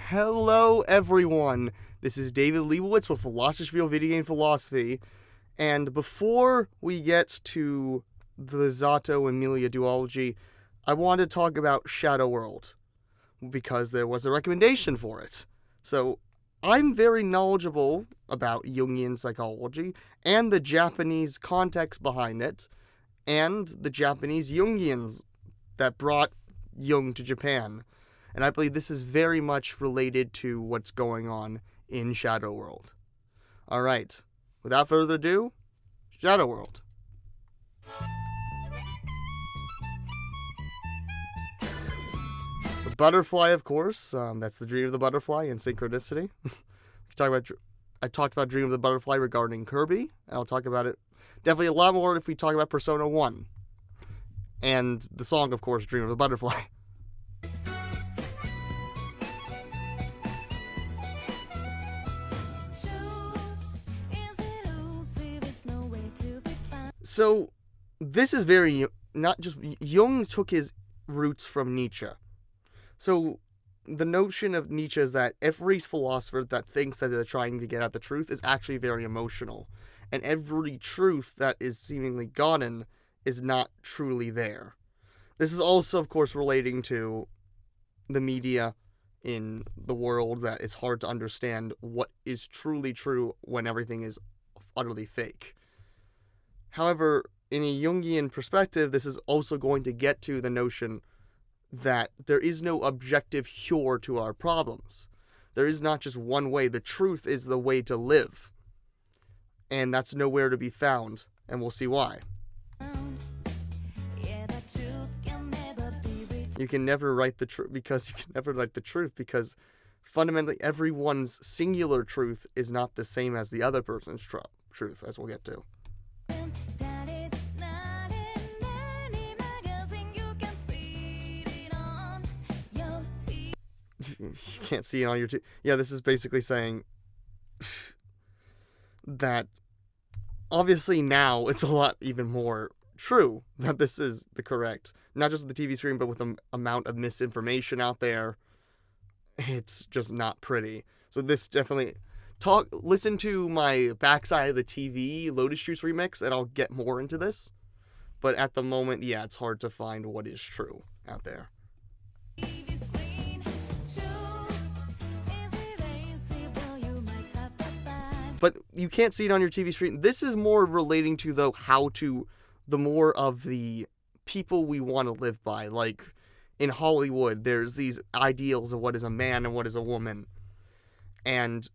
Hello, everyone. This is David Leibowitz with Philosophy of Video Game Philosophy. And before we get to the Zato Emilia duology, I want to talk about Shadow World, because there was a recommendation for it. So, I'm very knowledgeable about Jungian psychology and the Japanese context behind it, and the Japanese Jungians that brought Jung to Japan. And I believe this is very much related to what's going on in Shadow World. Alright, without further ado, Shadow World. The butterfly, of course, that's the dream of the butterfly in Synchronicity. I talked about Dream of the Butterfly regarding Kirby, and I'll talk about it definitely a lot more if we talk about Persona 1. And the song, of course, Dream of the Butterfly. So, this is very, not just, Jung took his roots from Nietzsche. So, the notion of Nietzsche is that every philosopher that thinks that they're trying to get at the truth is actually very emotional. And every truth that is seemingly gotten is not truly there. This is also, of course, relating to the media in the world, that it's hard to understand what is truly true when everything is utterly fake. However, in a Jungian perspective, this is also going to get to the notion that there is no objective cure to our problems. There is not just one way. The truth is the way to live. And that's nowhere to be found, and we'll see why. You can never write the truth because fundamentally everyone's singular truth is not the same as the other person's truth, as we'll get to. You can't see it on your TV. Yeah, this is basically saying that obviously now it's a lot even more true that this is the correct, not just the TV screen, but with the amount of misinformation out there, it's just not pretty. So this definitely, listen to my Backside of the TV Lotus Juice remix and I'll get more into this. But at the moment, yeah, it's hard to find what is true out there. But you can't see it on your TV screen. This is more relating to, though, the more of the people we want to live by. Like, in Hollywood, there's these ideals of what is a man and what is a woman. And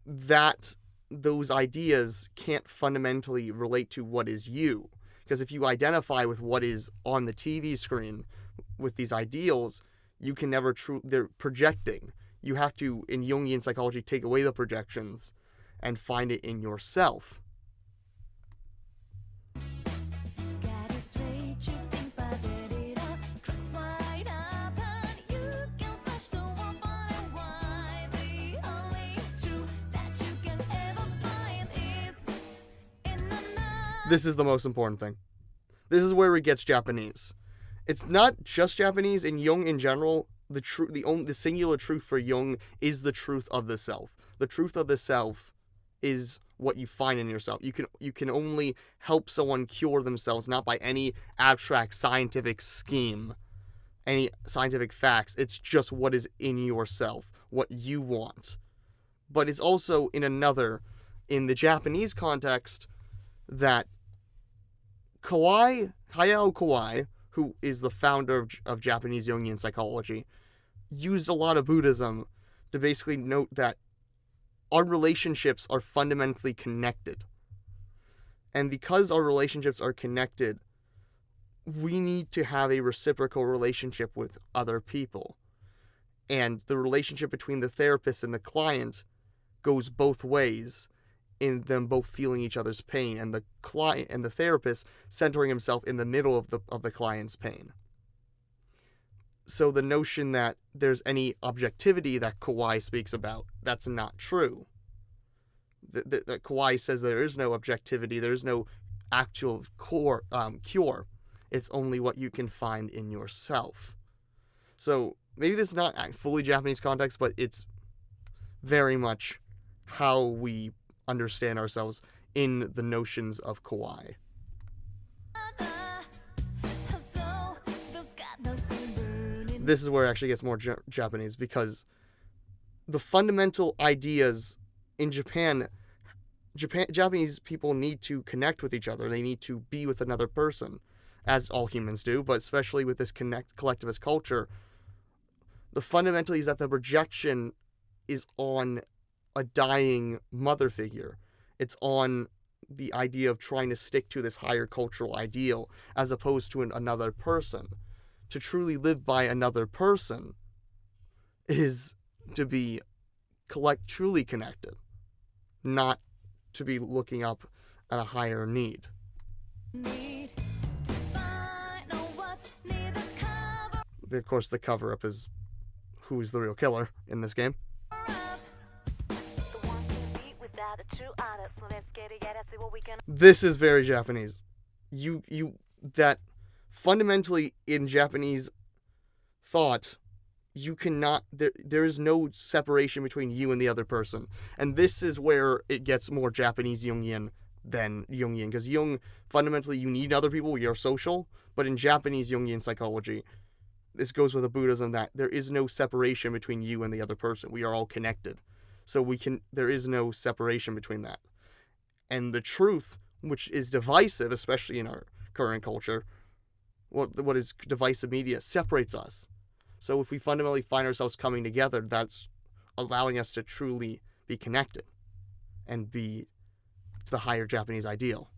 those ideas can't fundamentally relate to what is you. Because if you identify with what is on the TV screen with these ideals, you can never they're projecting. You have to, in Jungian psychology, take away the projections and find it in yourself. This is the most important thing. This is where it gets Japanese. It's not just Japanese. In Jung in general, the singular truth for Jung is the truth of the self. The truth of the self is what you find in yourself. You can only help someone cure themselves not by any abstract scientific scheme, any scientific facts. It's just what is in yourself, what you want. But it's also in the Japanese context, that Hayao Kawai, who is the founder of Japanese Jungian psychology, used a lot of Buddhism to basically note that our relationships are fundamentally connected. And because our relationships are connected, we need to have a reciprocal relationship with other people. And the relationship between the therapist and the client goes both ways, in them both feeling each other's pain, and the client and the therapist centering himself in the middle of the client's pain. So the notion that there's any objectivity that Kawai speaks about, that's not true. That Kawai says there is no objectivity, there is no actual cure. It's only what you can find in yourself. So maybe this is not fully Japanese context, but it's very much how we understand ourselves in the notions of kawaii. This is where it actually gets more Japanese, because the fundamental ideas in Japanese people need to connect with each other. They need to be with another person, as all humans do, but especially with this collectivist culture. The fundamental is that the projection is on a dying mother figure. It's on the idea of trying to stick to this higher cultural ideal as opposed to another person. To truly live by another person is to be truly connected, not to be looking up at a higher need. Of course, the cover-up is who's the real killer in this game. This is very Japanese. That fundamentally in Japanese thought, you cannot, there is no separation between you and the other person. And this is where it gets more Japanese Jungian than Jungian, because Jung, fundamentally, you need other people, you're social, but in Japanese Jungian psychology, this goes with the Buddhism that there is no separation between you and the other person. We are all connected. So there is no separation between that. And the truth, which is divisive, especially in our current culture, what is divisive media, separates us. So if we fundamentally find ourselves coming together, that's allowing us to truly be connected and be to the higher Japanese ideal.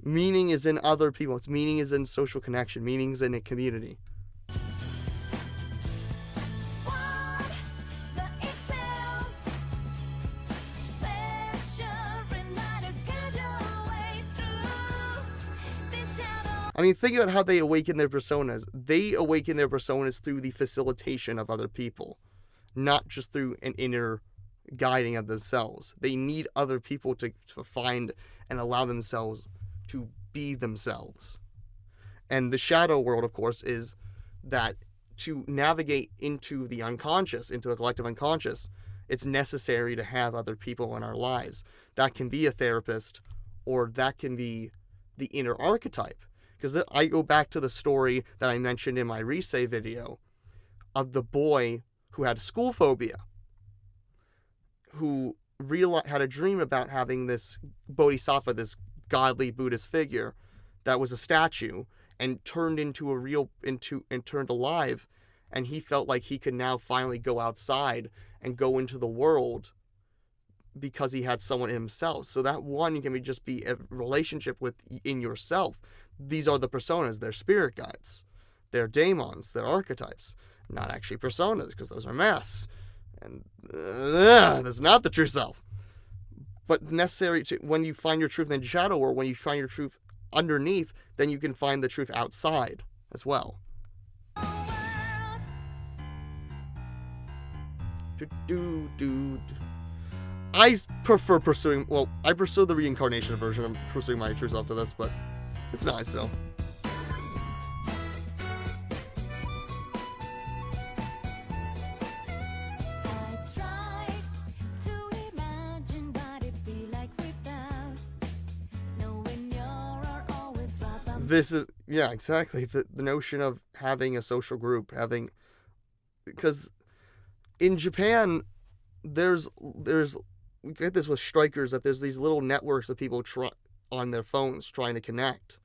Meaning is in other people. Its meaning is in social connection. Meaning is in a community. I mean, think about how they awaken their personas. They awaken their personas through the facilitation of other people, not just through an inner guiding of themselves. They need other people to find and allow themselves to be themselves. And the shadow world, of course, is that to navigate into the unconscious, into the collective unconscious, it's necessary to have other people in our lives. That can be a therapist, or that can be the inner archetype. Because I go back to the story that I mentioned in my Risei video of the boy who had school phobia, who had a dream about having this bodhisattva, this godly Buddhist figure that was a statue, and turned turned alive, and he felt like he could now finally go outside and go into the world because he had someone in himself. So that one can just be a relationship in yourself. These are the personas. They're spirit guides. They're daemons. They're archetypes. Not actually personas, because those are masks. And that's not the true self. But necessary when you find your truth in the shadow, or when you find your truth underneath, then you can find the truth outside as well. I prefer I pursue the reincarnation version. I'm pursuing my true self to this, but it's nice, so. This is, yeah, exactly. The notion of having a social group, because in Japan, we get this with strikers, that there's these little networks of people on their phones trying to connect.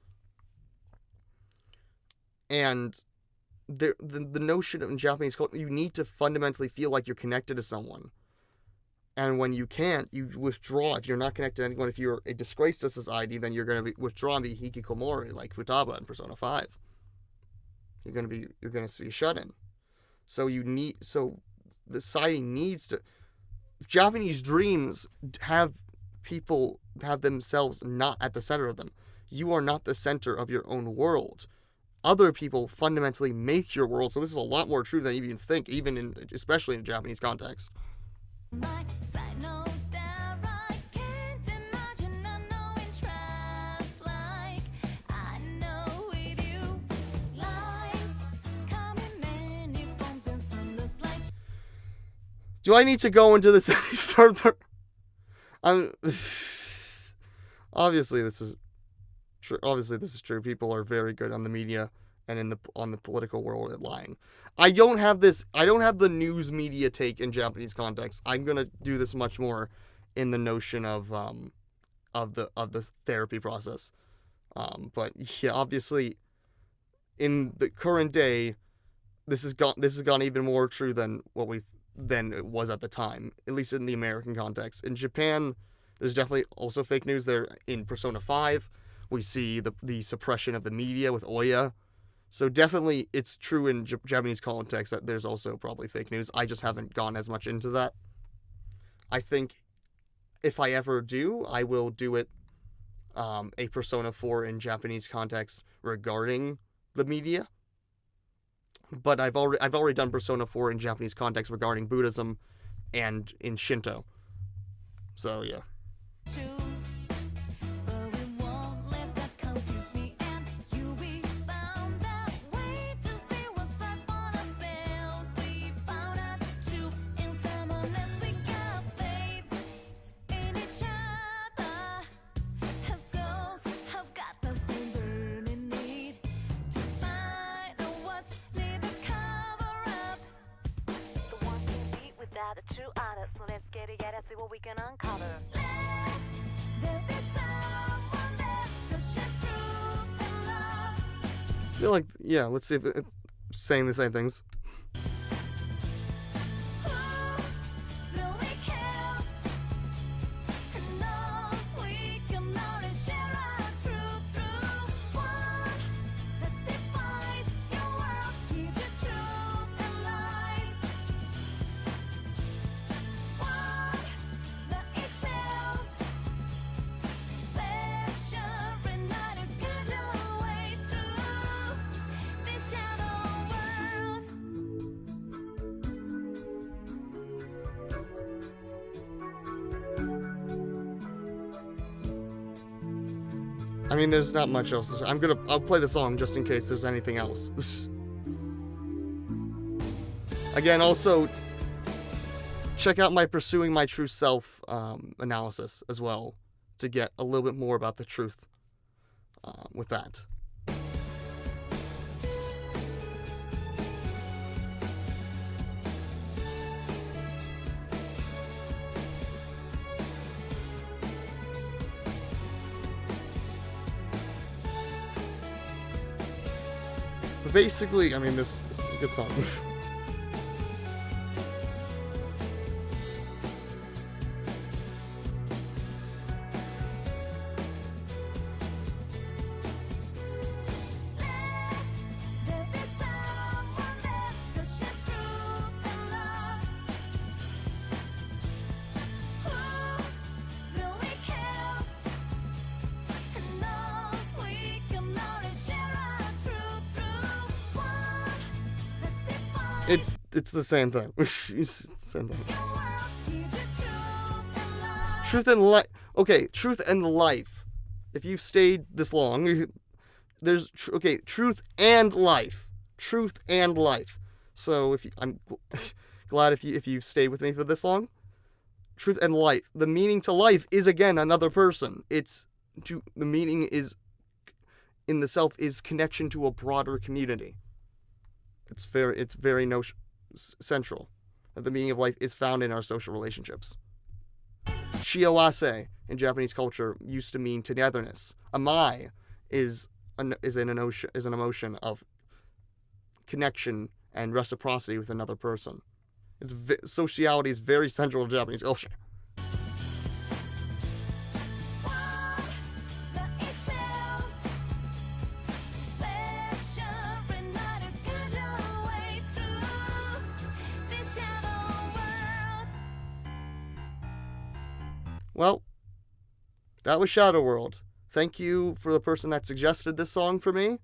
And the notion of in Japanese culture, you need to fundamentally feel like you're connected to someone. And when you can't, you withdraw. If you're not connected to anyone, if you're a disgrace to society, then you're going to be withdrawn, be hikikomori, like Futaba in Persona 5. You're going to be shut in. So the society needs to. Japanese dreams have themselves not at the center of them. You are not the center of your own world. Other people fundamentally make your world. So this is a lot more true than you even think, especially in a Japanese context. Do I need to go into this any further? Obviously this is true. Obviously this is true. People are very good on the media and on the political world at lying. I don't have the news media take in Japanese context. I'm gonna do this much more in the notion of the therapy process. But yeah, obviously, in the current day, this has gone even more true than it was at the time. At least in the American context. In Japan, there's definitely also fake news there. In Persona 5, we see the suppression of the media with Oya. So definitely, it's true in Japanese context that there's also probably fake news. I just haven't gone as much into that. I think if I ever do, I will do it a Persona 4 in Japanese context regarding the media. But I've already done Persona 4 in Japanese context regarding Buddhism and in Shinto. So yeah. The true artist, so let's get together, see what we can uncover. I feel like, yeah, let's see if it's saying the same things. I mean, there's not much else to say. I'll play the song just in case there's anything else. Again, also, check out my Pursuing My True Self analysis as well to get a little bit more about the truth with that. But basically, I mean, this is a good song. It's the same thing. It's the same thing. Truth and life. Okay, truth and life. If you've stayed this long, there's truth and life. Truth and life. So I'm glad if you've stayed with me for this long. Truth and life. The meaning to life is again another person. The meaning is in the self is connection to a broader community. It's very central. The meaning of life is found in our social relationships. Shiawase in Japanese culture used to mean togetherness. Amai is an emotion of connection and reciprocity with another person. Sociality is very central to Japanese culture. Well, that was Shadow World. Thank you for the person that suggested this song for me.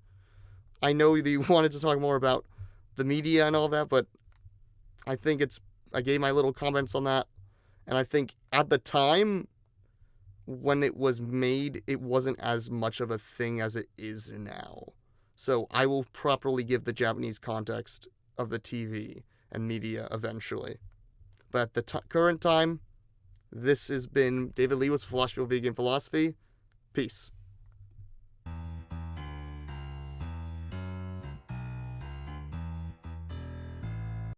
I know that you wanted to talk more about the media and all that, but I think I gave my little comments on that. And I think at the time when it was made, it wasn't as much of a thing as it is now. So I will properly give the Japanese context of the TV and media eventually. But at the current time, this has been David Lee with Philosophy of Vegan Philosophy. Peace.